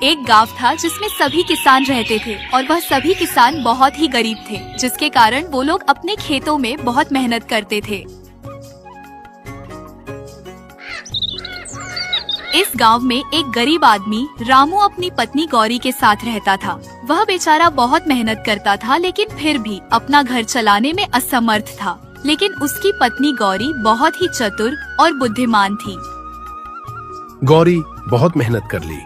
एक गांव था जिसमें सभी किसान रहते थे और वह सभी किसान बहुत ही गरीब थे, जिसके कारण वो लोग अपने खेतों में बहुत मेहनत करते थे। इस गांव में एक गरीब आदमी रामू अपनी पत्नी गौरी के साथ रहता था। वह बेचारा बहुत मेहनत करता था, लेकिन फिर भी अपना घर चलाने में असमर्थ था। लेकिन उसकी पत्नी गौरी बहुत ही चतुर और बुद्धिमान थी। गौरी बहुत मेहनत कर ली,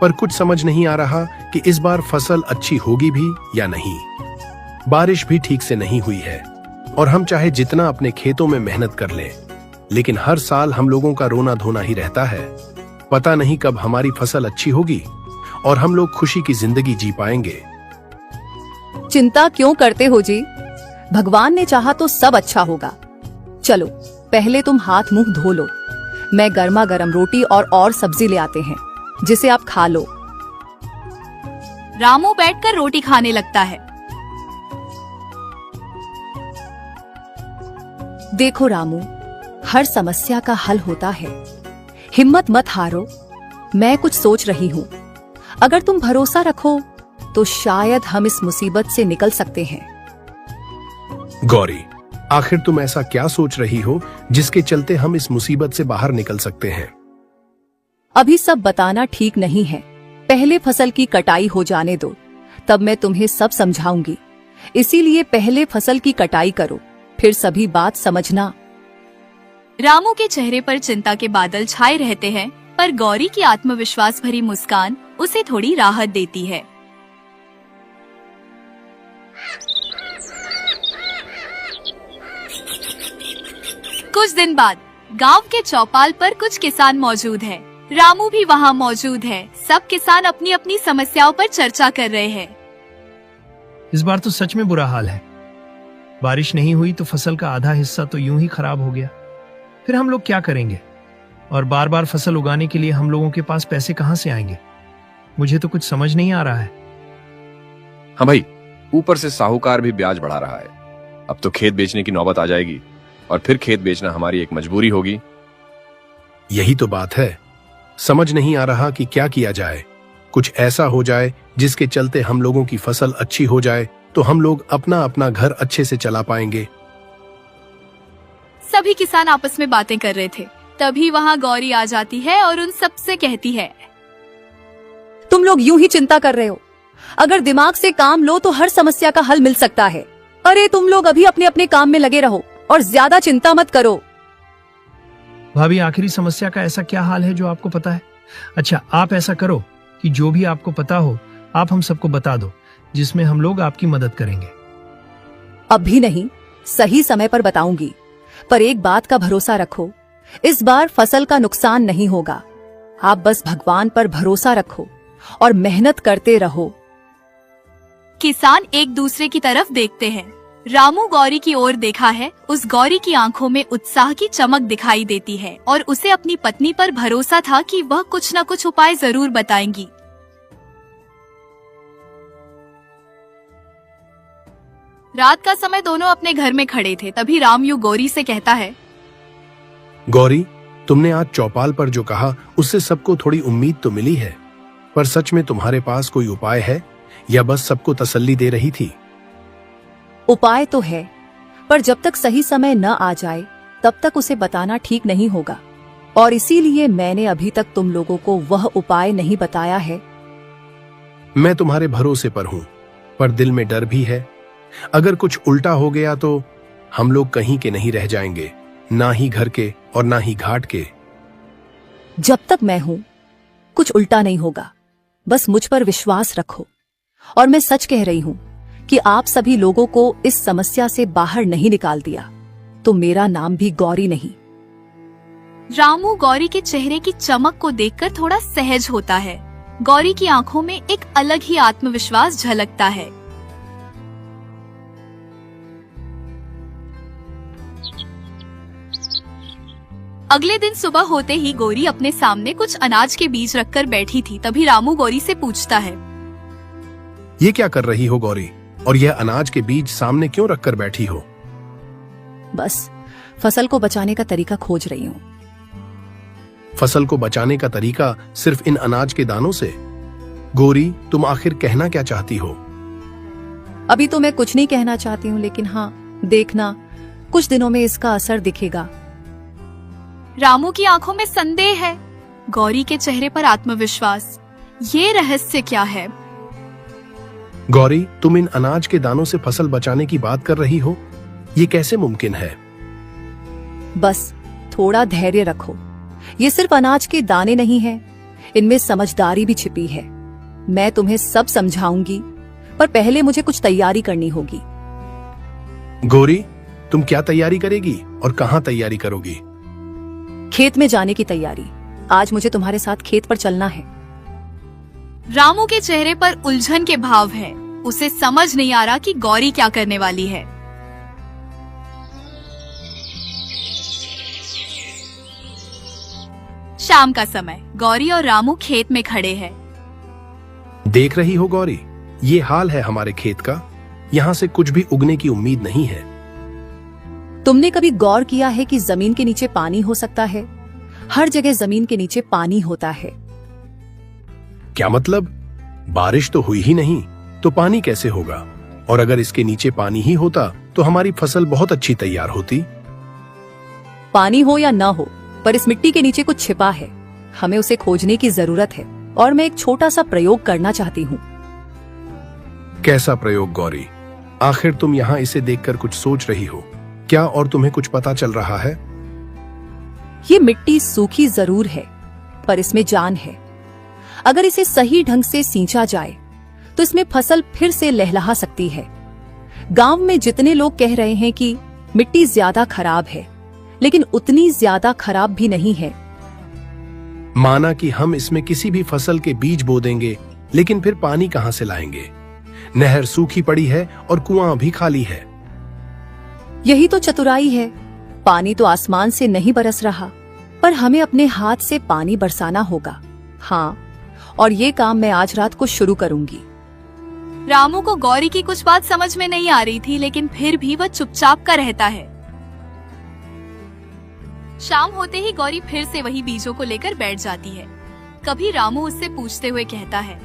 पर कुछ समझ नहीं आ रहा कि इस बार फसल अच्छी होगी भी या नहीं। बारिश भी ठीक से नहीं हुई है और हम चाहे जितना अपने खेतों में मेहनत कर लें, लेकिन हर साल हम लोगों का रोना धोना ही रहता है। पता नहीं कब हमारी फसल अच्छी होगी और हम लोग खुशी की जिंदगी जी पाएंगे। चिंता क्यों करते हो जी? भगवान ने चाहा तो सब अच्छा होगा। चलो पहले तुम हाथ मुंह धो लो, मैं गर्मा गर्म रोटी और सब्जी ले आते हैं जिसे आप खा लो। रामू बैठकर रोटी खाने लगता है। देखो रामू, हर समस्या का हल होता है, हिम्मत मत हारो। मैं कुछ सोच रही हूँ, अगर तुम भरोसा रखो तो शायद हम इस मुसीबत से निकल सकते हैं। गौरी, आखिर तुम ऐसा क्या सोच रही हो जिसके चलते हम इस मुसीबत से बाहर निकल सकते हैं? अभी सब बताना ठीक नहीं है, पहले फसल की कटाई हो जाने दो, तब मैं तुम्हें सब समझाऊंगी। इसीलिए पहले फसल की कटाई करो, फिर सभी बात समझना। रामू के चेहरे पर चिंता के बादल छाए रहते हैं, पर गौरी की आत्मविश्वास भरी मुस्कान उसे थोड़ी राहत देती है। कुछ दिन बाद गांव के चौपाल पर कुछ किसान मौजूद हैं। रामू भी वहां मौजूद है। सब किसान अपनी अपनी समस्याओं पर चर्चा कर रहे हैं। इस बार तो सच में बुरा हाल है। बारिश नहीं हुई तो फसल का आधा हिस्सा तो यूं ही खराब हो गया। फिर हम लोग क्या करेंगे? और बार बार फसल उगाने के लिए हम लोगों के पास पैसे कहां से आएंगे? मुझे तो कुछ समझ नहीं आ रहा है। हाँ भाई, ऊपर से साहूकार भी ब्याज बढ़ा रहा है। अब तो खेत बेचने की नौबत आ जाएगी और फिर खेत बेचना हमारी एक मजबूरी होगी। यही तो बात है, समझ नहीं आ रहा कि क्या किया जाए। कुछ ऐसा हो जाए जिसके चलते हम लोगों की फसल अच्छी हो जाए तो हम लोग अपना अपना घर अच्छे से चला पाएंगे। सभी किसान आपस में बातें कर रहे थे, तभी वहाँ गौरी आ जाती है और उन सबसे कहती है, तुम लोग यूं ही चिंता कर रहे हो, अगर दिमाग से काम लो तो हर समस्या का हल मिल सकता है। अरे तुम लोग अभी अपने अपने काम में लगे रहो और ज्यादा चिंता मत करो। भाभी, आखिरी समस्या का ऐसा क्या हाल है जो आपको पता है? अच्छा, आप ऐसा करो कि जो भी आपको पता हो आप हम सबको बता दो, जिसमें हम लोग आपकी मदद करेंगे। अभी नहीं, सही समय पर बताऊंगी, पर एक बात का भरोसा रखो, इस बार फसल का नुकसान नहीं होगा। आप बस भगवान पर भरोसा रखो और मेहनत करते रहो। किसान एक दूसरे की तरफ देखते हैं। रामू गौरी की ओर देखा है। उस गौरी की आंखों में उत्साह की चमक दिखाई देती है और उसे अपनी पत्नी पर भरोसा था कि वह कुछ न कुछ उपाय जरूर बताएंगी। रात का समय दोनों अपने घर में खड़े थे, तभी रामू गौरी से कहता है, गौरी, तुमने आज चौपाल पर जो कहा उससे सबको थोड़ी उम्मीद तो मिली है, पर सच में तुम्हारे पास कोई उपाय है या बस सबको तसल्ली दे रही थी? उपाय तो है, पर जब तक सही समय न आ जाए तब तक उसे बताना ठीक नहीं होगा, और इसीलिए मैंने अभी तक तुम लोगों को वह उपाय नहीं बताया है। मैं तुम्हारे भरोसे पर हूँ, पर दिल में डर भी है। अगर कुछ उल्टा हो गया तो हम लोग कहीं के नहीं रह जाएंगे, ना ही घर के और ना ही घाट के। जब तक मैं हूँ कुछ उल्टा नहीं होगा, बस मुझ पर विश्वास रखो। और मैं सच कह रही हूँ कि आप सभी लोगों को इस समस्या से बाहर नहीं निकाल दिया तो मेरा नाम भी गौरी नहीं। रामू गौरी के चेहरे की चमक को देखकर थोड़ा सहज होता है। गौरी की आंखों में एक अलग ही आत्मविश्वास झलकता है। अगले दिन सुबह होते ही गौरी अपने सामने कुछ अनाज के बीज रखकर बैठी थी। तभी रामू गौरी से पूछता है, ये क्या कर रही हो गौरी, और यह अनाज के बीज सामने क्यों रखकर बैठी हो? बस फसल को बचाने का तरीका खोज रही हूँ। फसल को बचाने का तरीका सिर्फ इन अनाज के दानों से? गौरी, तुम आखिर कहना क्या चाहती हो? अभी तो मैं कुछ नहीं कहना चाहती हूँ, लेकिन हाँ, देखना कुछ दिनों में इसका असर दिखेगा। रामू की आंखों में संदेह है, गौरी के चेहरे पर आत्मविश्वास। ये रहस्य क्या है? गौरी, तुम इन अनाज के दानों से फसल बचाने की बात कर रही हो? ये कैसे मुमकिन है? बस थोड़ा धैर्य रखो। ये सिर्फ अनाज के दाने नहीं हैं, इनमें समझदारी भी छिपी है। मैं तुम्हें सब समझाऊंगी, पर पहले मुझे कुछ तैयारी करनी होगी। गौरी, तुम क्या तैयारी करेगी और कहाँ तैयारी करोगी? खेत में जाने की तैयारी। आज मुझे तुम्हारे साथ खेत पर चलना है। रामू के चेहरे पर उलझन के भाव है। उसे समझ नहीं आ रहा कि गौरी क्या करने वाली है। शाम का समय, गौरी और रामू खेत में खड़े हैं। देख रही हो गौरी, ये हाल है हमारे खेत का। यहाँ से कुछ भी उगने की उम्मीद नहीं है। तुमने कभी गौर किया है कि जमीन के नीचे पानी हो सकता है? हर जगह जमीन के नीचे पानी होता है। क्या मतलब? बारिश तो हुई ही नहीं तो पानी कैसे होगा? और अगर इसके नीचे पानी ही होता तो हमारी फसल बहुत अच्छी तैयार होती। पानी हो या ना हो, पर इस मिट्टी के नीचे कुछ छिपा है। हमें उसे खोजने की जरूरत है, और मैं एक छोटा सा प्रयोग करना चाहती हूँ। कैसा प्रयोग गौरी? आखिर तुम यहाँ इसे देखकर कुछ सोच रही हो क्या, और तुम्हें कुछ पता चल रहा है? ये मिट्टी सूखी जरूर है, पर इसमें जान है। अगर इसे सही ढंग से सींचा जाए तो इसमें फसल फिर से लहलहा सकती है। गांव में जितने लोग कह रहे हैं कि मिट्टी ज्यादा खराब है, लेकिन उतनी ज्यादा खराब भी नहीं है। माना कि हम इसमें किसी भी फसल के बीज बो देंगे, लेकिन फिर पानी कहाँ से लाएंगे? नहर सूखी पड़ी है और कुआं भी खाली है। यही तो चतुराई है। पानी तो आसमान से नहीं बरस रहा, पर हमें अपने हाथ से पानी बरसाना होगा। हाँ, और ये काम मैं आज रात को शुरू करूंगी। रामू को गौरी की कुछ बात समझ में नहीं आ रही थी, लेकिन फिर भी वह चुपचाप का रहता है। शाम होते ही गौरी फिर से वही बीजों को लेकर बैठ जाती है। कभी रामू उससे पूछते हुए कहता है,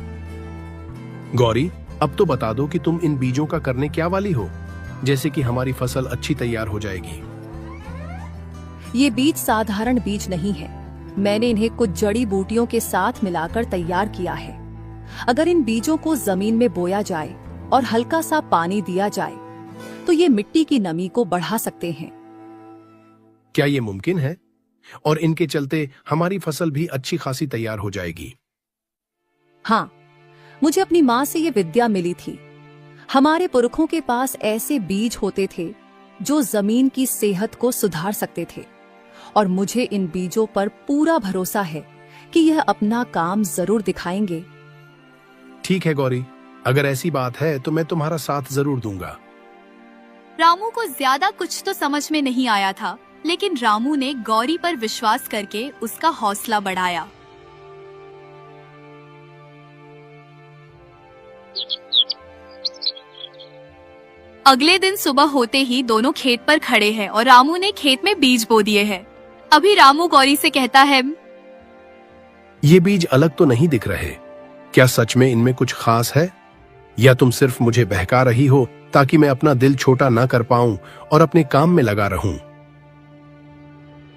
गौरी, अब तो बता दो कि तुम इन बीजों का करने क्या वाली हो, जैसे कि हमारी फसल अच्छी तैयार हो जाएगी। ये बीज साधारण बीज नहीं है। मैंने इन्हें कुछ जड़ी बूटियों के साथ मिलाकर तैयार किया है। अगर इन बीजों को जमीन में बोया जाए और हल्का सा पानी दिया जाए तो ये मिट्टी की नमी को बढ़ा सकते हैं। क्या ये मुमकिन है? और इनके चलते हमारी फसल भी अच्छी खासी तैयार हो जाएगी। हाँ, मुझे अपनी माँ से ये विद्या मिली थी। हमारे पुरखों के पास ऐसे बीज होते थे जो जमीन की सेहत को सुधार सकते थे, और मुझे इन बीजों पर पूरा भरोसा है कि यह अपना काम जरूर दिखाएंगे। ठीक है गौरी, अगर ऐसी बात है तो मैं तुम्हारा साथ जरूर दूंगा। रामू को ज्यादा कुछ तो समझ में नहीं आया था, लेकिन रामू ने गौरी पर विश्वास करके उसका हौसला बढ़ाया। अगले दिन सुबह होते ही दोनों खेत पर खड़े हैं और रामू ने खेत में बीज बो दिए हैं। अभी रामू गौरी से कहता है, ये बीज अलग तो नहीं दिख रहे। क्या सच में इनमें कुछ खास है, या तुम सिर्फ मुझे बहका रही हो ताकि मैं अपना दिल छोटा ना कर पाऊं और अपने काम में लगा रहूं?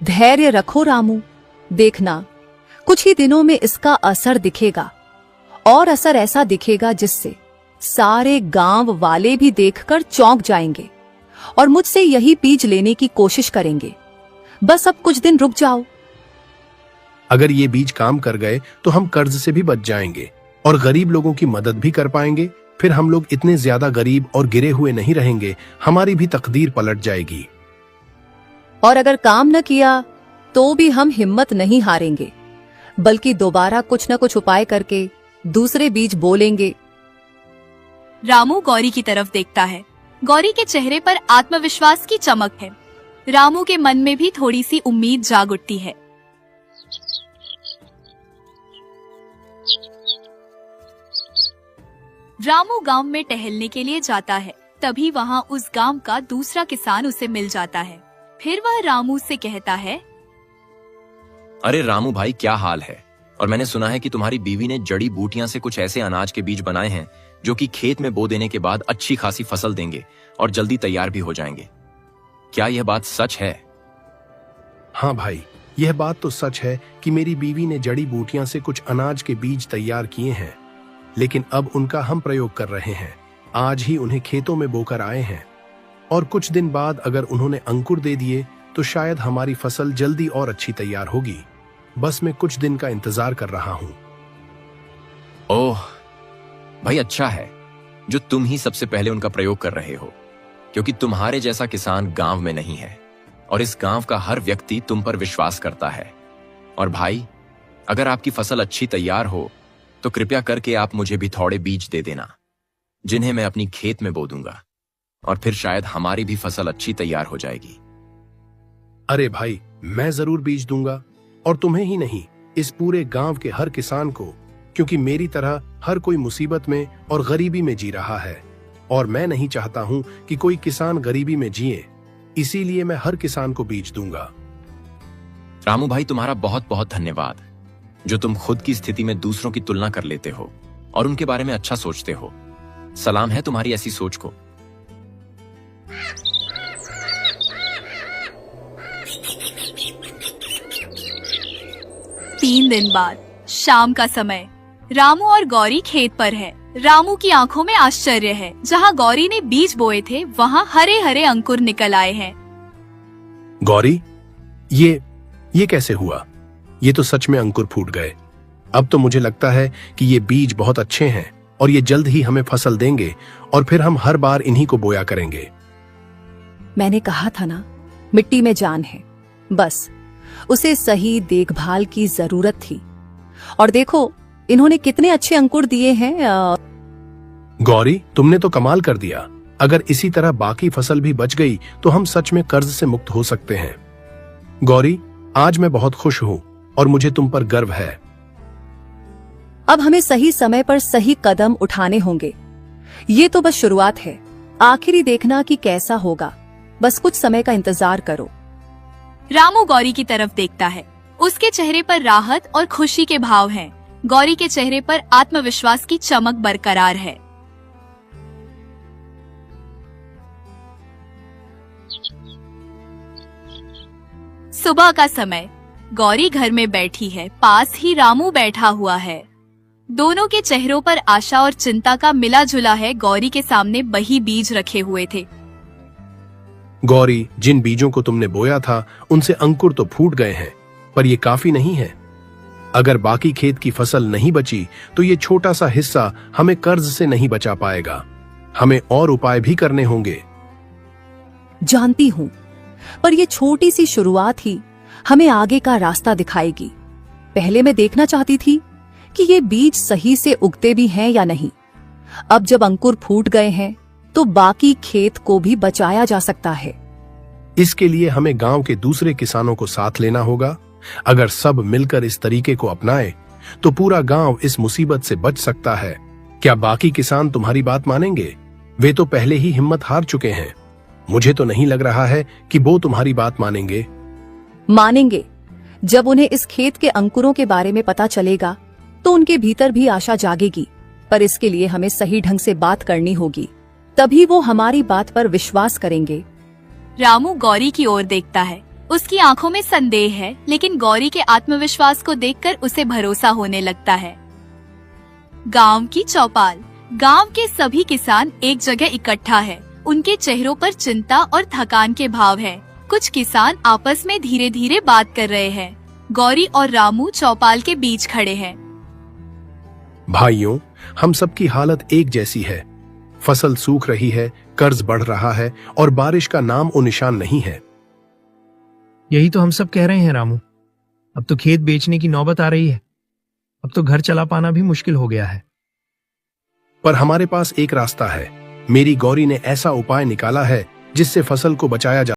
धैर्य रखो रामू, देखना कुछ ही दिनों में इसका असर दिखेगा, और असर ऐसा दिखेगा जिससे सारे गांव वाले भी देखकर चौंक जाएंगे और मुझसे यही बीज लेने की कोशिश करेंगे। बस अब कुछ दिन रुक जाओ। अगर ये बीज काम कर गए तो हम कर्ज से भी बच जाएंगे और गरीब लोगों की मदद भी कर पाएंगे। फिर हम लोग इतने ज्यादा गरीब और गिरे हुए नहीं रहेंगे, हमारी भी तकदीर पलट जाएगी। और अगर काम न किया तो भी हम हिम्मत नहीं हारेंगे, बल्कि दोबारा कुछ न कुछ उपाय करके दूसरे बीज बोलेंगे। रामू गौरी की तरफ देखता है। गौरी के चेहरे पर आत्मविश्वास की चमक है। रामू के मन में भी थोड़ी सी उम्मीद जाग उठती है। रामू गांव में टहलने के लिए जाता है। तभी वहाँ उस गांव का दूसरा किसान उसे मिल जाता है। फिर वह रामू से कहता है, अरे रामू भाई, क्या हाल है? और मैंने सुना है कि तुम्हारी बीवी ने जड़ी बूटियां से कुछ ऐसे अनाज के बीज बनाए हैं जो कि खेत में बो देने के बाद अच्छी खासी फसल देंगे और जल्दी तैयार भी हो जाएंगे। क्या यह बात सच है? हाँ भाई, यह बात तो सच है कि मेरी बीवी ने जड़ी बूटियां से कुछ अनाज के बीज तैयार किए हैं, लेकिन अब उनका हम प्रयोग कर रहे हैं। आज ही उन्हें खेतों में बोकर आए हैं और कुछ दिन बाद अगर उन्होंने अंकुर दे दिए तो शायद हमारी फसल जल्दी और अच्छी तैयार होगी। बस मैं कुछ दिन का इंतजार कर रहा हूँ। ओह भाई, अच्छा है जो तुम ही सबसे पहले उनका प्रयोग कर रहे हो, क्योंकि तुम्हारे जैसा किसान गांव में नहीं है और इस गांव का हर व्यक्ति तुम पर विश्वास करता है। और भाई, अगर आपकी फसल अच्छी तैयार हो तो कृपया करके आप मुझे भी थोड़े बीज दे देना, जिन्हें मैं अपनी खेत में बो दूंगा और फिर शायद हमारी भी फसल अच्छी तैयार हो जाएगी। अरे भाई, मैं जरूर बीज दूंगा, और तुम्हें ही नहीं, इस पूरे गांव के हर किसान को, क्योंकि मेरी तरह हर कोई मुसीबत में और गरीबी में जी रहा है और मैं नहीं चाहता हूं कि कोई किसान गरीबी में जिए। इसीलिए मैं हर किसान को बीज दूंगा। रामू भाई, तुम्हारा बहुत बहुत धन्यवाद जो तुम खुद की स्थिति में दूसरों की तुलना कर लेते हो और उनके बारे में अच्छा सोचते हो। सलाम है तुम्हारी ऐसी सोच को। तीन दिन बाद शाम का समय, रामू और गौरी खेत पर है। रामू की आंखों में आश्चर्य है। जहाँ गौरी ने बीज बोए थे वहाँ हरे हरे अंकुर निकल आए हैं। गौरी, ये कैसे हुआ? ये तो सच में अंकुर फूट गए। अब तो मुझे लगता है कि ये बीज बहुत अच्छे हैं और ये जल्द ही हमें फसल देंगे और फिर हम हर बार इन्हीं को बोया करेंगे। मैंने कहा था ना, मिट्टी में जान है, बस उसे सही देखभाल की जरूरत थी। और देखो इन्होंने कितने अच्छे अंकुर दिए हैं। गौरी, तुमने तो कमाल कर दिया। अगर इसी तरह बाकी फसल भी बच गई तो हम सच में कर्ज से मुक्त हो सकते हैं। गौरी, आज मैं बहुत खुश हूँ और मुझे तुम पर गर्व है। अब हमें सही समय पर सही कदम उठाने होंगे। ये तो बस शुरुआत है, आखिरी देखना कि कैसा होगा। बस कुछ समय का इंतजार करो। रामू गौरी की तरफ देखता है। उसके चेहरे पर राहत और खुशी के भाव हैं। गौरी के चेहरे पर आत्मविश्वास की चमक बरकरार है। सुबह का समय, गौरी घर में बैठी है। पास ही रामू बैठा हुआ है। दोनों के चेहरों पर आशा और चिंता का मिला जुला है। गौरी के सामने वही बीज रखे हुए थे। गौरी, जिन बीजों को तुमने बोया था उनसे अंकुर तो फूट गए हैं, पर ये काफी नहीं है। अगर बाकी खेत की फसल नहीं बची तो ये छोटा सा हिस्सा हमें कर्ज से नहीं बचा पाएगा। हमें और उपाय भी करने होंगे। जानती हूँ, पर ये छोटी सी शुरुआत ही हमें आगे का रास्ता दिखाएगी। पहले मैं देखना चाहती थी कि ये बीज सही से उगते भी हैं या नहीं। अब जब अंकुर फूट गए हैं तो बाकी खेत को भी बचाया जा सकता है। इसके लिए हमें गांव के दूसरे किसानों को साथ लेना होगा। अगर सब मिलकर इस तरीके को अपनाए तो पूरा गांव इस मुसीबत से बच सकता है। क्या बाकी किसान तुम्हारी बात मानेंगे? वे तो पहले ही हिम्मत हार चुके हैं। मुझे तो नहीं लग रहा है कि वो तुम्हारी बात मानेंगे। मानेंगे। जब उन्हें इस खेत के अंकुरों के बारे में पता चलेगा तो उनके भीतर भी आशा जागेगी। पर इसके लिए हमें सही ढंग से बात करनी होगी, तभी वो हमारी बात पर विश्वास करेंगे। रामू गौरी की ओर देखता है। उसकी आंखों में संदेह है, लेकिन गौरी के आत्मविश्वास को देखकर उसे भरोसा होने लगता है। गांव की चौपाल। गांव के सभी किसान एक जगह इकट्ठा है। उनके चेहरों पर चिंता और थकान के भाव है। कुछ किसान आपस में धीरे धीरे बात कर रहे हैं। गौरी और रामू चौपाल के बीच खड़े हैं। भाइयों, हम सबकी हालत एक जैसी है। फसल सूख रही है, कर्ज बढ़ रहा है और बारिश का नाम और निशान नहीं है। यही तो हम सब कह रहे हैं रामू। अब तो खेत बेचने की नौबत आ रही है। अब तो घर चला पाना भी मुश्किल हो गया है। पर हमारे पास एक रास्ता है। मेरी गौरी ने ऐसा उपाय निकाला है जिससे फसल को बचाया जा